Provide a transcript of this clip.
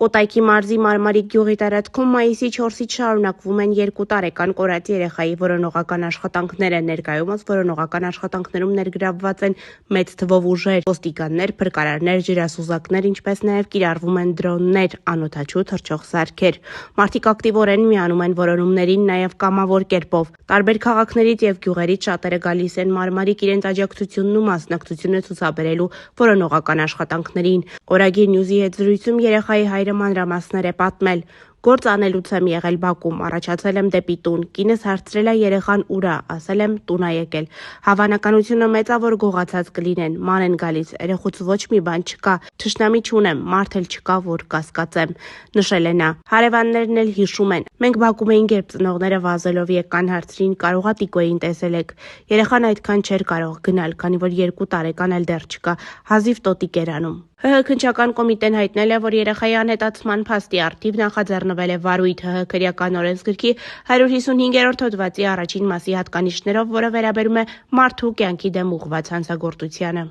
Կոտայքի մարզի Մարմարիկ գյուղի տարածքում մայիսի 4-ից շարունակվում են 2 տարեկան կորած երեխայի որոնողական աշխատանքները։ Ներկայումս որոնողական աշխատանքներում ներգրավված են մեծ թվով ուժեր, ոստիկաններ, փրկարարներ, ջրասուզակներ, ինչպես նաև կիրառվում են դրոններ, անօդաչու թռչող սարքեր։ Մարդիկ ակտիվորեն միանում են որոնումներին նաև կամավոր կերպով։ Տարբեր քաղաքներից եւ գյուղերից շատերը գալիս են Մարմարիկ իրենց աջակցությունն ու մասնակցությունը ցուցաբերելու որոնողական աշխատանքներին։ Օրագիր Նյուզի հետ զրույցում երեխայի հայրը մանրամասներ է պատմել. Գործ անելուց եմ եղել բակում, առաջացել եմ դեպի տուն, կինս հարցրել է երեխան ուր է, ասել եմ տուն ա եկել, հավանականությունը մեծ ա որ գողացած կլինեն, ման են գալիս, երեխուց ոչ մի բան չկա, թշնամի չունեմ, մարդ էլ չկա որ կասկածեմ, նշել է նա։ Հարևաններն էլ հիշում են, մենք բակում էինք, երբ ծնողները վազելով եկան, հարցրին կարողա տիկոյին տեսել եք, երեխան այդքան չէր կարող գնալ, քանի որ 2 տարեկան էլ դեռ չկա, հազիվ տոտիկ էր անում։ ՀՀ քննչական կոմիտեն հայտնել է, որ երեխայի անհետացման փաստի առթիվ նախաձեռնվել է վարույթ ՀՀ քրեական օրենսգրքի 155-րդ հոդվածի առաջին մասի հատկանիշներով, որը վերաբերում է մարդու կյանքի դեմ ուղղված հանցագործությանը։